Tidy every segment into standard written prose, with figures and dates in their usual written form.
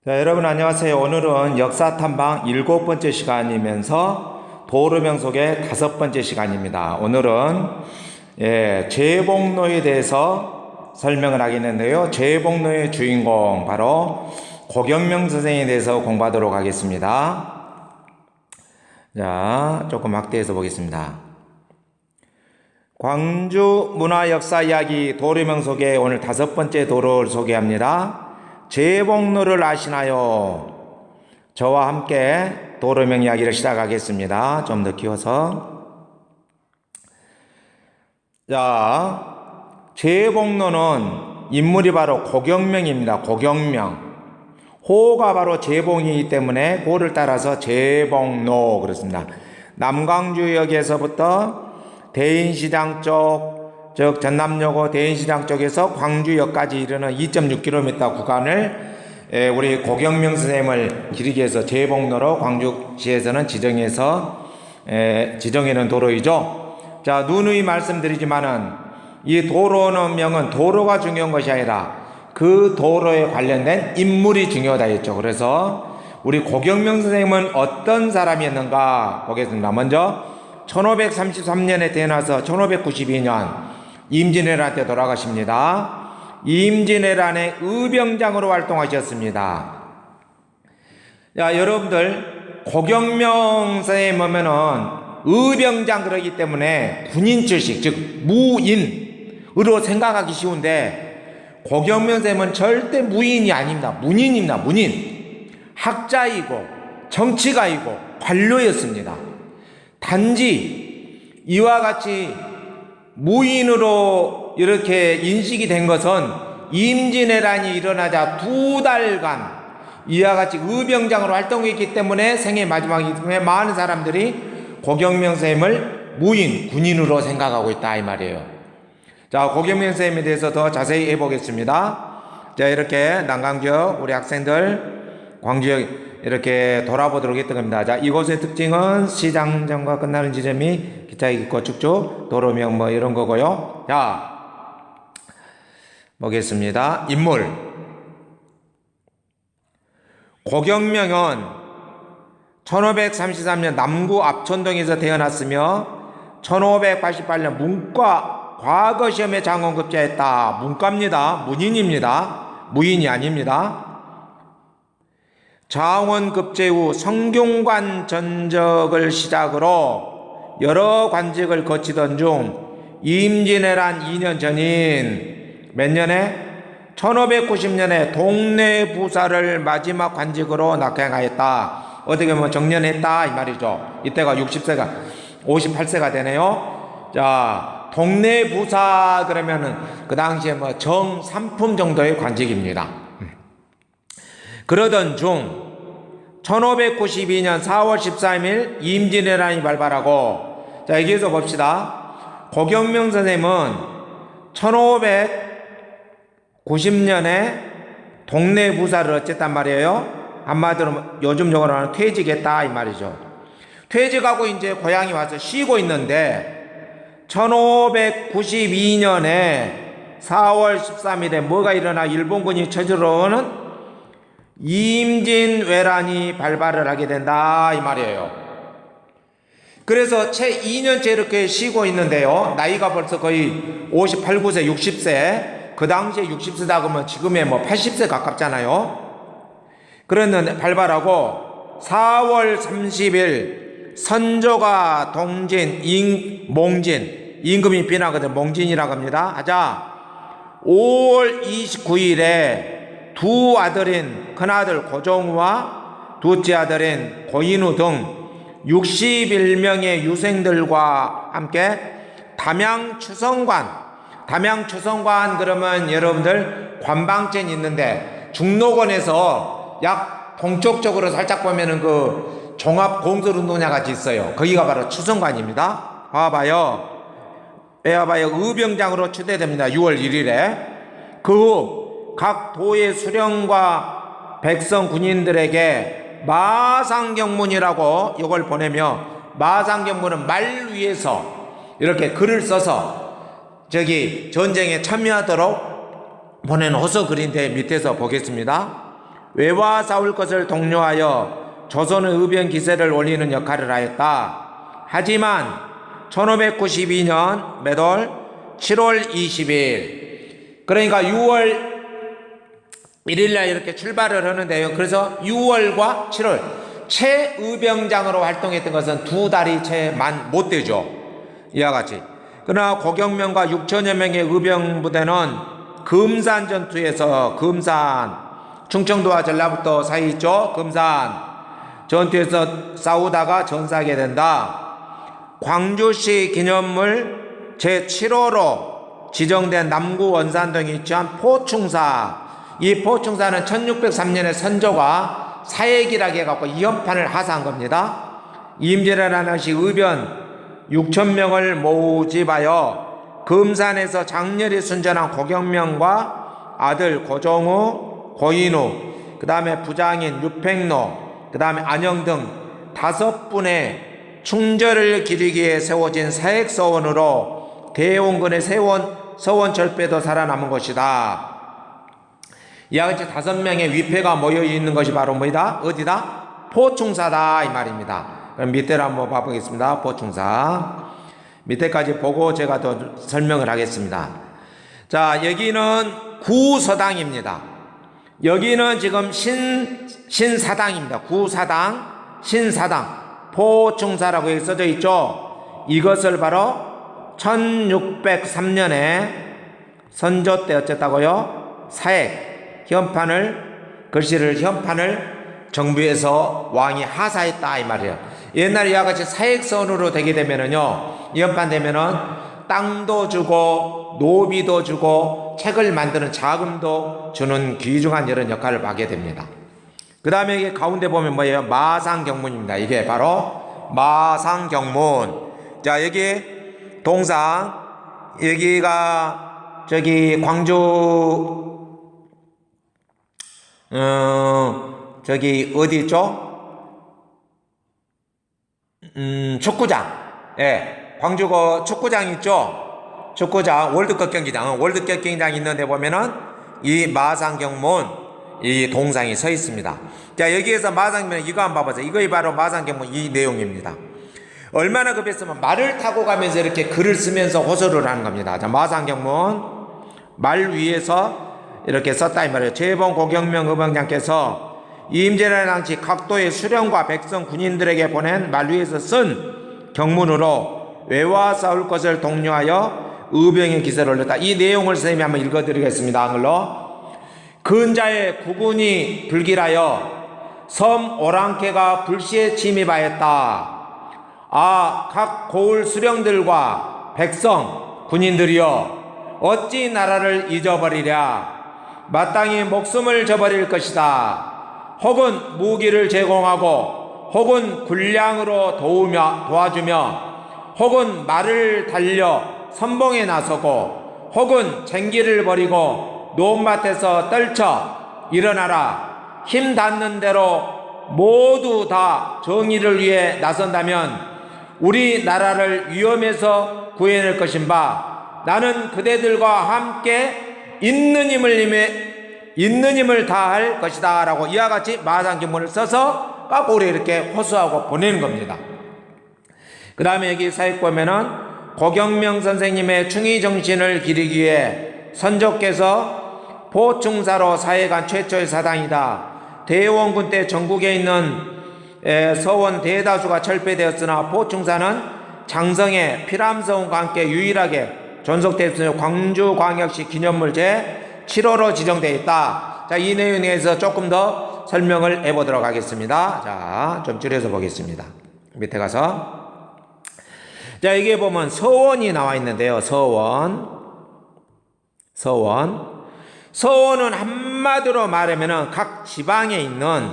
자, 여러분 안녕하세요. 오늘은 역사 탐방 7번째 시간이면서 도로명속의 5번째 시간입니다. 오늘은 제복로에 대해서 설명을 하겠는데요. 제복로의 주인공 바로 고경명 선생에 대해서 공부하도록 하겠습니다. 자, 조금 확대해서 보겠습니다. 광주 문화역사 이야기 도로명속의 오늘 5번째 도로를 소개합니다. 제복로를 아시나요? 저와 함께 도로명 이야기를 시작하겠습니다. 좀 더 키워서. 자, 제복로는 인물이 바로 고경명입니다. 고경명. 호가 바로 제봉이기 때문에 고를 따라서 제복로 그렇습니다. 남광주역에서부터 대인시장 쪽, 즉 전남여고 대인시장 쪽에서 광주역까지 이르는 2.6km 구간을 우리 고경명 선생님을 기리기 위해서 제복로로 광주시에서는 지정해놓은 도로이죠. 자, 누누이 말씀드리지만은 이 도로는 명은 도로가 중요한 것이 아니라 그 도로에 관련된 인물이 중요하다 했죠. 그래서 우리 고경명 선생님은 어떤 사람이었는가 보겠습니다. 먼저 1533년에 태어나서 1592년 임진왜란때 돌아가십니다. 임진왜란의 의병장으로 활동하셨습니다. 자, 여러분들 고경명 선생님 보면은 의병장 그러기 때문에 군인 출신, 즉 무인으로 생각하기 쉬운데 고경명 선생님은 절대 무인이 아닙니다. 문인입니다. 문인. 학자이고 정치가이고 관료였습니다. 단지 이와 같이 무인으로 이렇게 인식이 된 것은 임진왜란이 일어나자 2달간 이와 같이 의병장으로 활동했기 때문에 생애 마지막이기 때문에 많은 사람들이 고경명 선생님을 무인, 군인으로 생각하고 있다 이 말이에요. 자, 고경명 선생님에 대해서 더 자세히 해보겠습니다. 자, 이렇게 난강지역 우리 학생들 광주역 이렇게 돌아보도록 했던 겁니다. 자, 이곳의 특징은 시장전과 끝나는 지점이 기차역 있고 쭉쭉 도로명 뭐 이런 거고요. 자, 보겠습니다. 인물. 고경명은 1533년 남구 압촌동에서 태어났으며 1588년 문과 과거시험에 장원급제했다. 문과입니다. 문인입니다. 무인이 아닙니다. 장원급제 후 성균관 전적을 시작으로 여러 관직을 거치던 중 임진왜란 2년 전인 몇 년에 1590년에 동래부사를 마지막 관직으로 낙향하였다. 어떻게 보면 정년했다 이 말이죠. 이때가 58세가 되네요. 자, 동래부사 그러면은 그 당시에 뭐 정삼품 정도의 관직입니다. 그러던 중 1592년 4월 13일 임진왜란이 발발하고, 자, 여기에서 봅시다. 고경명 선생님은 1590년에 동래부사를 어쨌단 말이에요. 한마디로 요즘 용어로는 퇴직했다 이 말이죠. 퇴직하고 이제 고향에 와서 쉬고 있는데 1592년에 4월 13일에 뭐가 일어나 일본군이 쳐들어오는 임진왜란이 발발을 하게 된다 이 말이에요. 그래서 채 2년째 이렇게 쉬고 있는데요. 나이가 벌써 거의 58, 9세, 60세. 그 당시에 60세다 그러면 지금의 뭐 80세 가깝잖아요. 그랬는데 발발하고 4월 30일 선조가 동진, 몽진, 임금이 비나거든 몽진이라고 합니다. 하자 5월 29일에 두 아들인 큰아들 고종우와 둘째 아들인 고인우 등 61명의 유생들과 함께 담양추성관 그러면 여러분들 관방촌이 있는데 중록원에서 약 동쪽쪽으로 살짝 보면은 그 종합공설운동장 같이 있어요. 거기가 바로 추성관입니다. 봐봐요. 의병장으로 추대됩니다. 6월 1일에 그 후 각 도의 수령과 백성 군인들에게 마상경문이라고 이걸 보내며, 마상경문은 말 위에서 이렇게 글을 써서 저기 전쟁에 참여하도록 보낸 호서 글인데 밑에서 보겠습니다. 외와 싸울 것을 독려하여 조선의 의병 기세를 올리는 역할을 하였다. 하지만 1592년 몇월 7월 20일, 그러니까 6월 1일날 이렇게 출발을 하는데요. 그래서 6월과 7월 최의병장으로 활동했던 것은 2달이 채 못 되죠. 이와 같이. 그러나 고경명과 6천여 명의 의병 부대는 금산 전투에서, 금산 충청도와 전라북도 사이 있죠. 금산 전투에서 싸우다가 전사하게 된다. 광주시 기념물 제7호로 지정된 남구 원산동에 위치한 포충사, 이 포충사는 1603년에 선조가 사액이라고 해갖고 이연판을 하사한 겁니다. 임진왜란 당시 의변 6,000명을 모집하여 금산에서 장렬히 순전한 고경명과 아들 고종우, 고인우, 그 다음에 부장인 유팽로, 그 다음에 안영 등 5분의 충절을 기리기 위해 세워진 사액서원으로 대원군의 서원 절배도 살아남은 것이다. 이와 같이 5명의 위패가 모여 있는 것이 바로 뭐이다? 어디다? 포충사다 이 말입니다. 그럼 밑에를 한번 봐보겠습니다. 포충사 밑에까지 보고 제가 더 설명을 하겠습니다. 자, 여기는 구서당입니다. 여기는 지금 신사당입니다. 구사당, 신사당, 포충사라고 여기 써져 있죠. 이것을 바로 1603년에 선조 때 어쨌다고요? 사액, 현판을 정부에서 왕이 하사했다 이 말이에요. 옛날에 이와 같이 사액선으로 되게 되면은요, 현판 되면은 땅도 주고 노비도 주고 책을 만드는 자금도 주는 귀중한 이런 역할을 하게 됩니다. 그 다음에 이게 가운데 보면 뭐예요? 마상경문입니다. 이게 바로 마상경문. 자, 여기 동상, 여기가 저기 광주 저기 어디 있죠? 축구장. 예, 광주고 축구장 있죠? 축구장, 월드컵 경기장 있는데 보면은 이 마상경문, 이 동상이 서 있습니다. 자, 여기에서 마상경문 이거 한번 봐보세요. 이거 바로 마상경문 이 내용입니다. 얼마나 급했으면 말을 타고 가면서 이렇게 글을 쓰면서 호소를 하는 겁니다. 자, 마상경문 말 위에서 이렇게 썼다 이 말이에요. 재봉 고경명 의병장께서 임진왜란 당시 각도의 수령과 백성 군인들에게 보낸 말 위에서 쓴 경문으로 외와 싸울 것을 독려하여 의병의 기세를 올렸다. 이 내용을 선생님이 한번 읽어드리겠습니다. 한글로. 근자의 국군이 불길하여 섬 오랑캐가 불시에 침입하였다. 아, 각 고을 수령들과 백성 군인들이여, 어찌 나라를 잊어버리랴. 마땅히 목숨을 저버릴 것이다. 혹은 무기를 제공하고, 혹은 군량으로 도와주며, 혹은 말을 달려 선봉에 나서고, 혹은 쟁기를 버리고 논밭에서 떨쳐 일어나라. 힘 닿는 대로 모두 다 정의를 위해 나선다면 우리나라를 위험에서 구해낼 것인바, 나는 그대들과 함께 있는 힘을 다할 것이다 라고 이와 같이 마상경문을 써서 까꼬리 이렇게 호소하고 보내는 겁니다. 그 다음에 여기 사역 보면은 고경명 선생님의 충의 정신을 기리기 위해 선조께서 포충사로 사회간 최초의 사당이다. 대원군 때 전국에 있는 서원 대다수가 철폐되었으나 포충사는 장성의 피람서원과 함께 유일하게 존속되었으며 광주광역시 기념물 제7호로 지정되어 있다. 자, 이 내용에 대해서 조금 더 설명을 해보도록 하겠습니다. 자, 좀 줄여서 보겠습니다. 밑에 가서. 자, 여기에 보면 서원이 나와 있는데요. 서원은 한마디로 말하면은 각 지방에 있는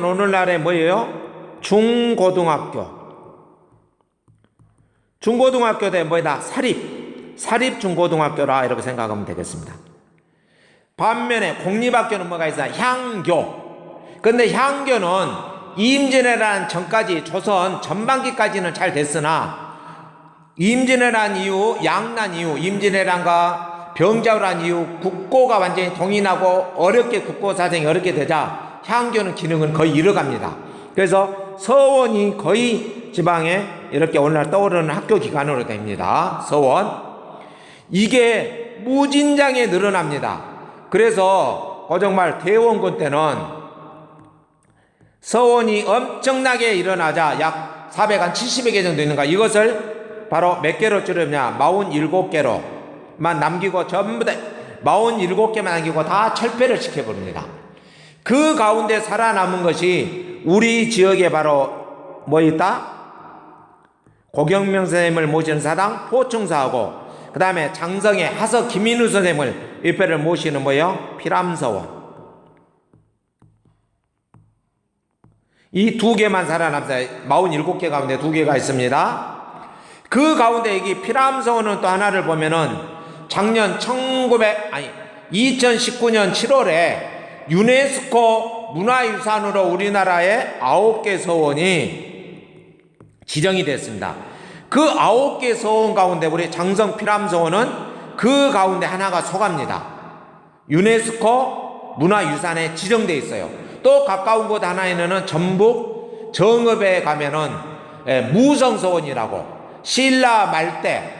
오늘날에 뭐예요? 중고등학교대 뭐다? 사립 중고등학교라 이렇게 생각하면 되겠습니다. 반면에 공립학교는 뭐가 있어요? 향교. 근데 향교는 임진왜란 전까지 조선 전반기까지는 잘 됐으나 임진왜란 이후, 양난 이후, 임진왜란과 병자로 한 이후 국고가 완전히 동인하고 어렵게 국고 사정이 어렵게 되자 향교는 기능은 거의 잃어갑니다. 그래서 서원이 거의 지방에 이렇게 오늘날 떠오르는 학교 기관으로 됩니다. 서원. 이게 무진장에 늘어납니다. 그래서 정말 대원군 때는 서원이 엄청나게 일어나자 약 470여 개 정도 있는가, 이것을 바로 몇 개로 줄였냐, 47개로만 남기고 전부 다 47개만 남기고 다 철폐를 시켜버립니다. 그 가운데 살아남은 것이 우리 지역에 바로 뭐 있다? 고경명 선생님을 모시는 사당 포충사하고, 그 다음에 장성의 하서 김인우 선생님을 위패를 모시는 뭐예요? 피람서원. 이 두 개만 살아남았어요. 47개 가운데 두 개가 있습니다. 그 가운데 여기 피람서원은 또 하나를 보면은 작년 2019년 7월에 유네스코 문화유산으로 우리나라에 9개 서원이 지정이 됐습니다. 그 9개 서원 가운데 우리 장성 피람서원은 그 가운데 하나가 속합니다. 유네스코 문화유산에 지정되어 있어요. 또 가까운 곳 하나에는 전북 정읍에 가면은 무성서원이라고, 신라 말 때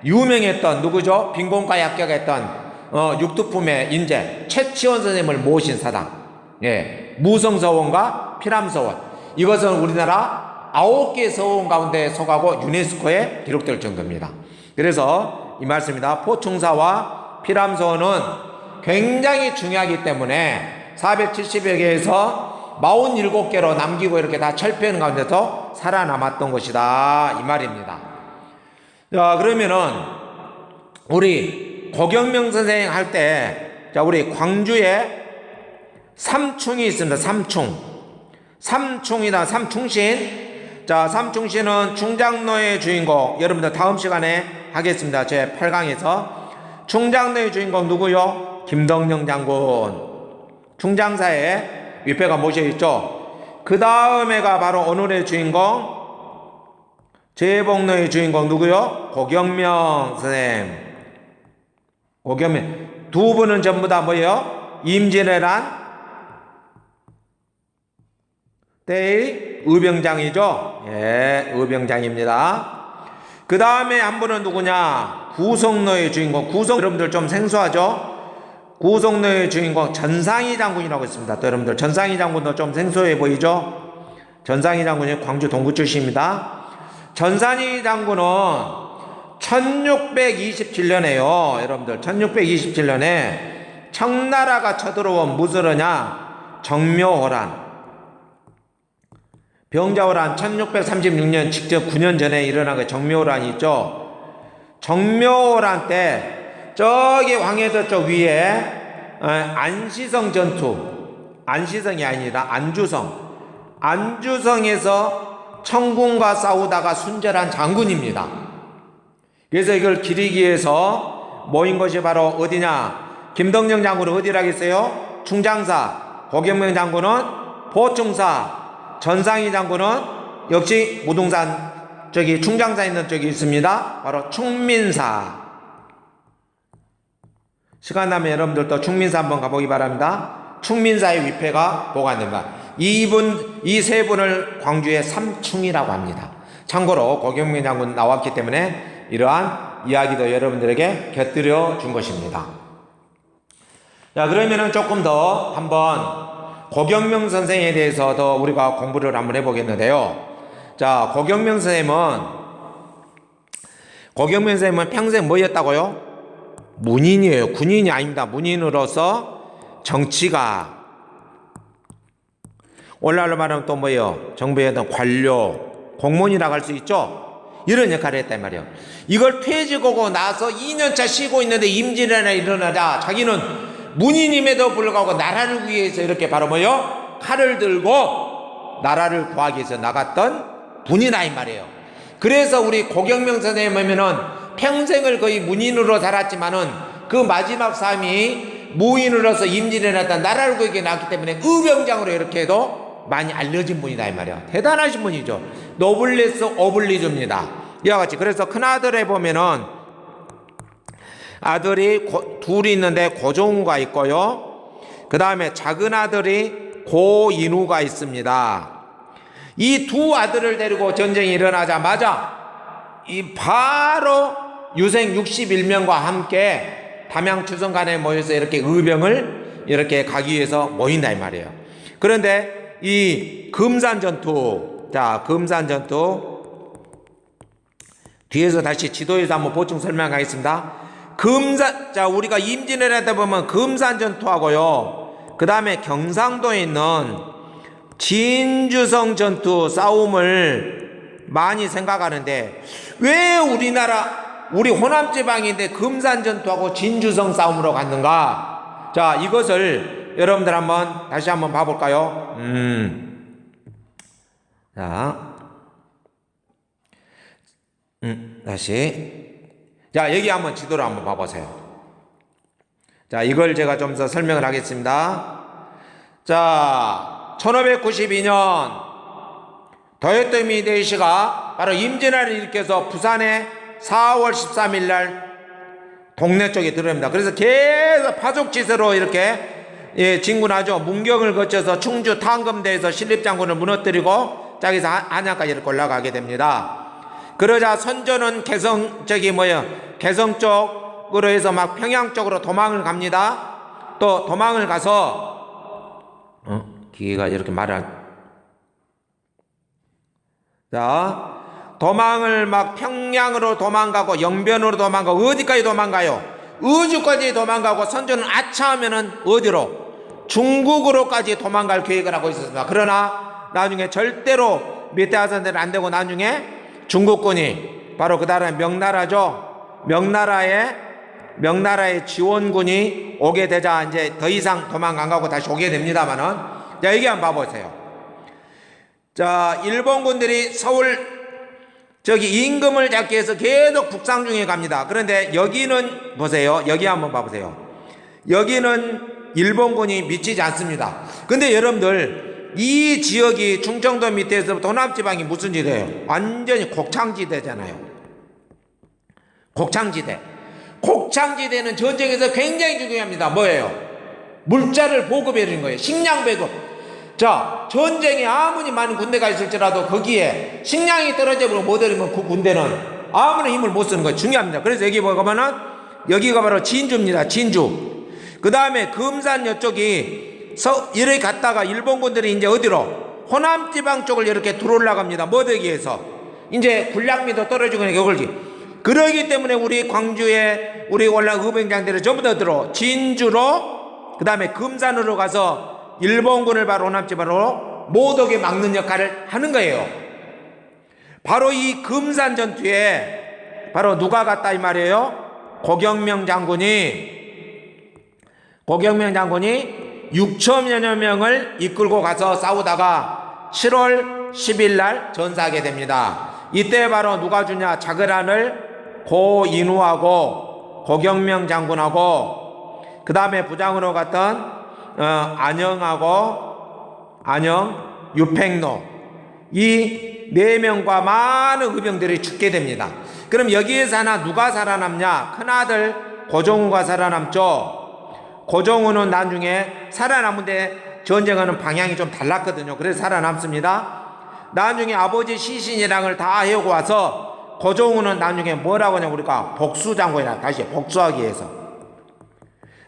유명했던 누구죠? 빈곤가에 합격했던 육두품의 인재 최치원 선생님을 모신 사당, 무성서원과 피람서원, 이것은 우리나라 9개 서원 가운데 속하고 유네스코에 기록될 정도입니다. 그래서 이 말씀입니다. 포충사와 피람서원은 굉장히 중요하기 때문에 470여 개에서 47개로 남기고 이렇게 다 철폐하는 가운데서 살아남았던 것이다, 이 말입니다. 자, 그러면은 우리 고경명 선생 할 때, 자, 우리 광주에 삼충이 있습니다. 삼충이다. 삼충신. 자, 삼충신은 충장로의 주인공, 여러분들 다음 시간에 하겠습니다. 제 8강에서. 충장로의 주인공 누구요? 김덕령 장군. 충장사에 위패가 모셔있죠. 그 다음에가 바로 오늘의 주인공, 제복로의 주인공 누구요? 고경명 선생님. 고경명. 두 분은 전부 다 뭐예요? 임진왜란 때의 의병장이죠. 의병장입니다. 그 다음에 한 분은 누구냐? 구성로의 주인공. 여러분들 좀 생소하죠? 구성로의 주인공 전상희 장군이라고 있습니다. 또 여러분들 전상희 장군도 좀 생소해 보이죠? 전상희 장군이 광주 동구 출신입니다. 전상희 장군은 1627년에요. 여러분들 1627년에 청나라가 쳐들어온 무엇이냐? 정묘호란, 병자호란, 1636년 직접 9년 전에 일어난 그 정묘호란이 있죠. 정묘호란 때 저기 황해도 쪽 위에 안시성 전투, 안시성이 아니라 안주성에서 청군과 싸우다가 순절한 장군입니다. 그래서 이걸 기리기 위해서 모인 것이 바로 어디냐? 김덕령 장군은 어디라겠어요? 충장사, 고경명 장군은 보충사, 전상희 장군은 역시 무등산 저기 충장사 있는 쪽이 있습니다. 바로 충민사. 시간 나면 여러분들도 충민사 한번 가보기 바랍니다. 충민사의 위패가 보관됩니다. 이 세 분을 광주의 삼충이라고 합니다. 참고로 고경명 장군 나왔기 때문에 이러한 이야기도 여러분들에게 곁들여 준 것입니다. 자, 그러면은 조금 더 한번 고경명 선생에 대해서 더 우리가 공부를 한번 해보겠는데요. 자, 고경명 선생님은 평생 뭐였다고요? 문인이에요. 군인이 아닙니다. 문인으로서 정치가, 오늘날로 말하면 또 뭐예요? 정부의 어떤 관료, 공무원이라고 할 수 있죠? 이런 역할을 했단 말이에요. 이걸 퇴직하고 나서 2년차 쉬고 있는데 임진왜란이 일어나자 자기는 문인임에도 불구하고 나라를 위해서 이렇게 바로 뭐예요? 칼을 들고 나라를 구하기 위해서 나갔던 분이다, 이 말이에요. 그래서 우리 고경명 선생님 보면은 평생을 거의 문인으로 살았지만은 그 마지막 삶이 무인으로서 임진왜란에 나라를 구하기 나왔기 때문에 의병장으로 이렇게 해도 많이 알려진 분이다, 이 말이야. 대단하신 분이죠. 노블레스 오블리주입니다. 이와 같이. 그래서 큰아들에 보면은 아들이 둘이 있는데 고종우가 있고요. 그 다음에 작은 아들이 고인우가 있습니다. 이 두 아들을 데리고 전쟁이 일어나자마자 이 바로 유생 61명과 함께 담양추성간에 모여서 이렇게 의병을 이렇게 가기 위해서 모인다 이 말이에요. 그런데 이 금산전투, 자, 금산전투 뒤에서 다시 지도에서 한번 보충 설명하겠습니다. 자, 우리가 임진왜란 하다 보면 금산전투하고요, 그 다음에 경상도에 있는 진주성 전투 싸움을 많이 생각하는데, 왜 우리 호남지방인데 금산전투하고 진주성 싸움으로 갔는가? 자, 이것을 여러분들 다시 한번 봐볼까요? 자, 다시. 자, 여기 한번 지도를 한번 봐보세요. 자, 이걸 제가 좀 더 설명을 하겠습니다. 자, 1592년 도요토미 히데요시가 바로 임진왜란을 일으켜서 부산에 4월 13일 날 동네 쪽에 들어옵니다. 그래서 계속 파죽지세로 이렇게 진군하죠. 문경을 거쳐서 충주 탕금대에서 신립장군을 무너뜨리고 자기서 안양까지 이렇게 올라가게 됩니다. 그러자 선조는 개성 쪽으로 해서 막 평양 쪽으로 도망을 갑니다. 또 도망을 가서 기계가 이렇게 자, 도망을 막 평양으로 도망가고 영변으로 도망가고 어디까지 도망가요? 의주까지 도망가고 선조는 아차하면은 어디로? 중국으로까지 도망갈 계획을 하고 있었습니다. 그러나 나중에 절대로 밑에하선대는 안 되고 나중에 중국군이 바로 그 다음에 명나라죠. 명나라의 지원군이 오게 되자 이제 더 이상 도망 안 가고 다시 오게 됩니다만은, 자, 여기 한번 봐보세요. 자, 일본군들이 서울 임금을 잡기 위해서 계속 북상 중에 갑니다. 그런데 여기는 보세요. 여기 한번 봐보세요. 여기는 일본군이 미치지 않습니다. 근데 여러분들, 이 지역이 충청도 밑에서부터 호남지방이 무슨 지대예요? 완전히 곡창지대잖아요. 곡창지대는 전쟁에서 굉장히 중요합니다. 뭐예요? 물자를 보급해 주는 거예요. 식량 배급. 자, 전쟁에 아무리 많은 군대가 있을지라도 거기에 식량이 떨어져버리고 못 내리면 그 군대는 아무런 힘을 못 쓰는 거예요. 중요합니다. 그래서 여기 보면은 여기가 바로 진주입니다. 진주. 그 다음에 금산 이쪽이 이렇게 갔다가 일본군들이 이제 어디로? 호남지방 쪽을 이렇게 들어올라갑니다. 뭐 되기 위해서? 이제 군량미도 떨어지고 이걸지. 그러기 때문에 우리 광주에 우리 원래 의병장들이 전부 다 진주로, 그 다음에 금산으로 가서 일본군을 바로 호남지방으로 못 오게 막는 역할을 하는 거예요. 바로 이 금산 전투에 바로 누가 갔다 이 말이에요? 고경명 장군이 6천여 명을 이끌고 가서 싸우다가 7월 10일 날 전사하게 됩니다. 이때 바로 누가 주냐? 자그란을 고인우하고 고경명 장군하고 그 다음에 부장으로 갔던 안영, 유팽로, 이 네 명과 많은 의병들이 죽게 됩니다. 그럼 여기에서 누가 살아남냐? 큰아들 고종우가 살아남죠. 고종우는 나중에 살아남은데 전쟁하는 방향이 좀 달랐거든요. 그래서 살아남습니다. 나중에 아버지 시신이랑을 다 해오고 와서 고종우는 나중에 뭐라고 하냐? 우리가 복수장군이라 다시 복수하기 위해서.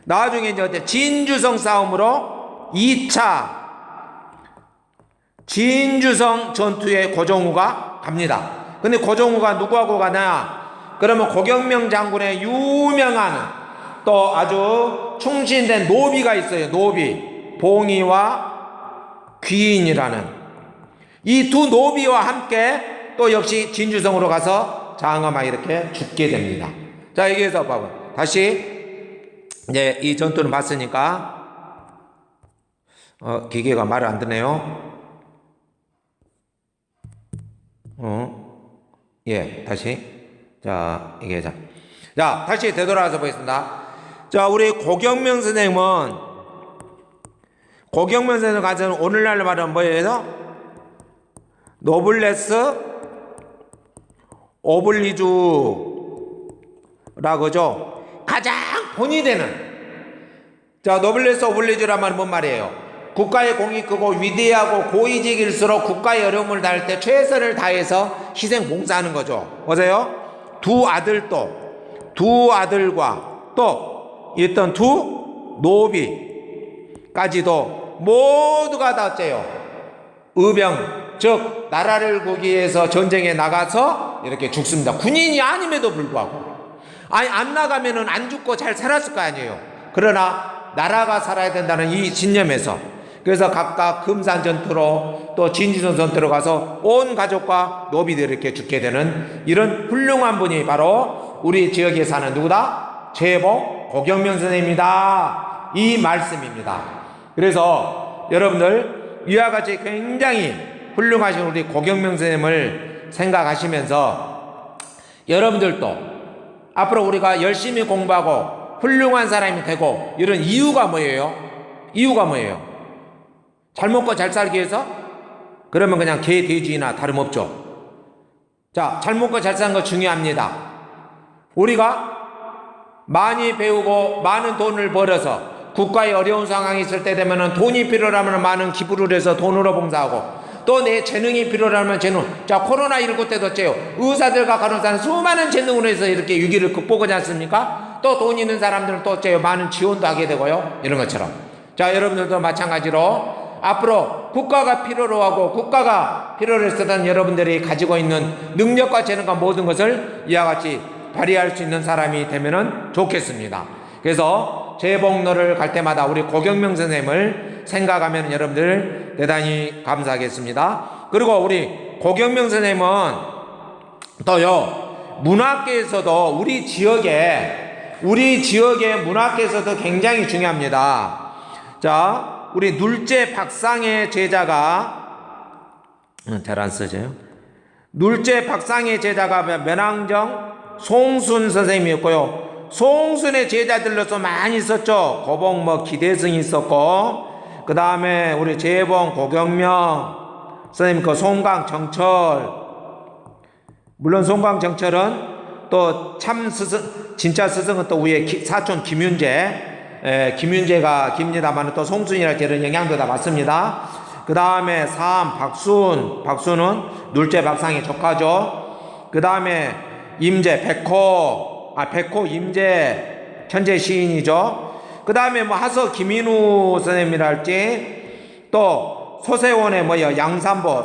나중에 이제 진주성 싸움으로 2차 진주성 전투에 고종우가 갑니다. 근데 고종우가 누구하고 가냐? 그러면 고경명 장군의 유명한 또 아주 충신된 노비가 있어요. 노비. 봉이와 귀인이라는 이 두 노비와 함께 또 역시 진주성으로 가서 장엄하게 이렇게 죽게 됩니다. 자, 여기에서 봐봐. 다시 이제 이 전투를 봤으니까 기계가 말을 안 듣네요. 예, 다시. 자, 이게 자, 다시 되돌아와서 보겠습니다. 자, 우리 고경명 선생님은 가서 오늘날 말하면 뭐예요? 노블레스 오블리주라고 그죠? 가장 본이 되는, 자, 노블레스 오블리주란 말은 뭔 말이에요? 국가의 공이 크고 위대하고 고위직일수록 국가의 어려움을 다할 때 최선을 다해서 희생 봉사하는 거죠. 보세요. 두 아들과 또 있던 두 노비까지도 모두가 다 어째요? 의병, 즉 나라를 구기 위해서 전쟁에 나가서 이렇게 죽습니다. 군인이 아님에도 불구하고. 아니, 안 나가면은 안 죽고 잘 살았을 거 아니에요. 그러나 나라가 살아야 된다는 이 신념에서, 그래서 각각 금산 전투로 또 진주선 전투로 가서 온 가족과 노비들이 이렇게 죽게 되는 이런 훌륭한 분이 바로 우리 지역에 사는 누구다? 재봉 고경명 선생님이다. 이 말씀입니다. 그래서 여러분들 이와 같이 굉장히 훌륭하신 우리 고경명 선생님을 생각하시면서 여러분들도 앞으로 우리가 열심히 공부하고 훌륭한 사람이 되고 이런 이유가 뭐예요? 이유가 뭐예요? 잘 먹고 잘 살기 위해서? 그러면 그냥 개, 돼지나 다름없죠. 자, 잘 먹고 잘 사는 거 중요합니다. 우리가 많이 배우고 많은 돈을 벌어서 국가의 어려운 상황이 있을 때 되면 돈이 필요하면 많은 기부를 해서 돈으로 봉사하고, 또 내 재능이 필요하면 재능. 자, 코로나19 때도 어째요? 의사들과 간호사는 수많은 재능으로 해서 이렇게 위기를 극복하지 않습니까? 또 돈 있는 사람들은 또 어째요? 많은 지원도 하게 되고요. 이런 것처럼. 자, 여러분들도 마찬가지로 앞으로 국가가 필요로 하고 국가가 필요로 쓰던 여러분들이 가지고 있는 능력과 재능과 모든 것을 이와 같이 발휘할 수 있는 사람이 되면 좋겠습니다. 그래서 재봉로를 갈 때마다 우리 고경명 선생님을 생각하면 여러분들 대단히 감사하겠습니다. 그리고 우리 고경명 선생님은 또요, 문학계에서도 우리 지역의 문학계에서도 굉장히 중요합니다. 자, 우리 눌제 박상의 제자가 잘 안 써져요. 눌제 박상의 제자가 면왕정 송순 선생님이었고요. 송순의 제자들로서 많이 있었죠. 고봉 기대승이 있었고, 그 다음에 우리 재봉 고경명 선생님, 그 송광정철, 물론 송광정철은 또 참 스승, 진짜 스승은 또 위에 사촌 김윤재가 깁니다만 또 송순이라 이런 영향도 다 맞습니다. 그 다음에 박순은 눌제 박상의 조카죠. 그 다음에 임재 백호 임재 천재 시인이죠. 그 다음에 하서 김인우 선생님이랄지, 또 소세원의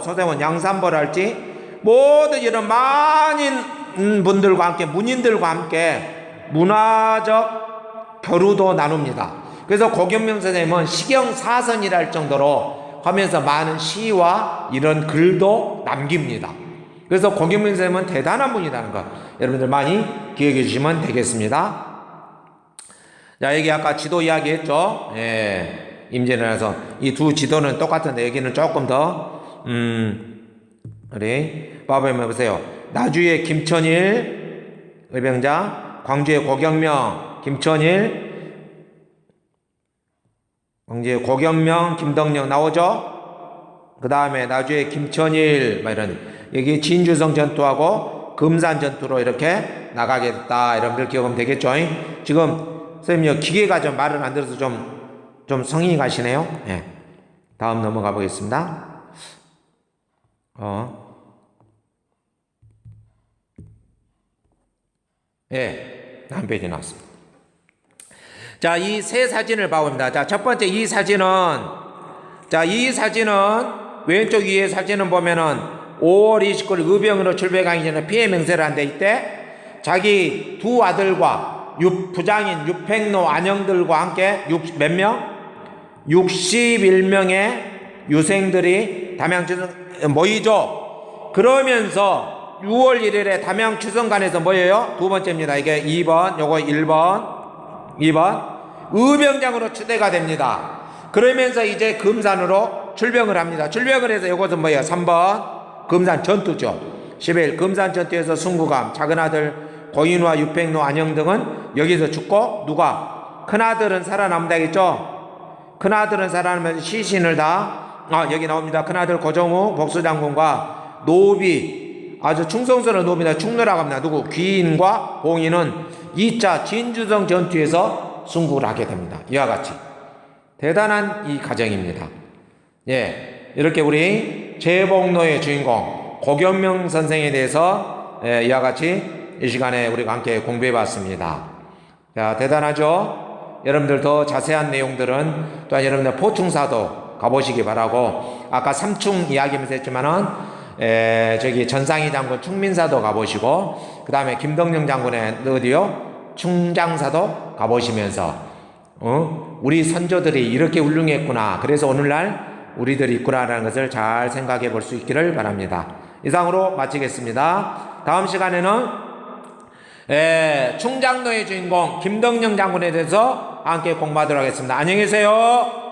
소세원 양산보랄지, 모든 이런 많은 분들과 함께, 문인들과 함께 문화적 교류도 나눕니다. 그래서 고경명 선생님은 시경사선이라 할 정도로 하면서 많은 시와 이런 글도 남깁니다. 그래서 고경명 선생님은 대단한 분이라는 것 여러분들 많이 기억해 주시면 되겠습니다. 자, 여기 아까 지도 이야기 했죠. 예, 임진왜란에서 이 두 지도는 똑같은데 여기는 조금 더 우리 봐보면 보세요. 나주의 김천일 의병장, 광주의 고경명, 광주의 고경명, 김덕령 나오죠. 그 다음에 나주의 김천일 이런, 여기 진주성 전투하고 금산 전투로 이렇게 나가게 됐다. 여러분들 기억하면 되겠죠. 지금 선생님 기계가 좀 말을 안 들어서 좀 성의 가시네요. 예. 다음 넘어가 보겠습니다. 예, 한 페이지 나왔습니다. 자, 이 세 사진을 봐봅니다. 자, 첫 번째 이 사진은 왼쪽 위에 사진은 보면은 5월 29일 의병으로 출백하기 전에 피해 맹세를 한데, 이때 자기 두 아들과 부장인 유팽로 안영들과 함께 몇 명? 61명의 유생들이 담양주성 모이죠. 그러면서 6월 1일에 담양주성관에서 모여요. 두 번째입니다. 이게 2번, 요거 2번 의병장으로 추대가 됩니다. 그러면서 이제 금산으로 출병을 합니다. 출병을 해서 요것은 3번 금산 전투죠. 10일 금산 전투에서 순구감, 작은아들 고인우와 유팽로 안영 등은 여기서 죽고, 누가? 큰아들은 살아남는다 했죠. 큰아들은 살아남으면서 시신을 다 여기 나옵니다. 큰아들 고정우 복수장군과 노비 아주 충성스러운 노비나 충노라고 합니다. 누구? 귀인과 봉인은 2차 진주성 전투에서 승국을 하게 됩니다. 이와 같이 대단한 이 가정입니다. 예, 이렇게 우리 제복노의 주인공 고경명 선생에 대해서 이와 같이 이 시간에 우리가 함께 공부해 봤습니다. 자, 대단하죠? 여러분들 더 자세한 내용들은 또한 여러분들 포충사도 가보시기 바라고, 아까 삼충 이야기하면서 했지만은 저기 전상희 장군 충민사도 가보시고, 그 다음에 김덕령 장군의 어디요? 충장사도 가보시면서 우리 선조들이 이렇게 훌륭했구나, 그래서 오늘날 우리들이 있구나라는 것을 잘 생각해 볼 수 있기를 바랍니다. 이상으로 마치겠습니다. 다음 시간에는 충장노의 주인공 김덕령 장군에 대해서 함께 공부하도록 하겠습니다. 안녕히 계세요.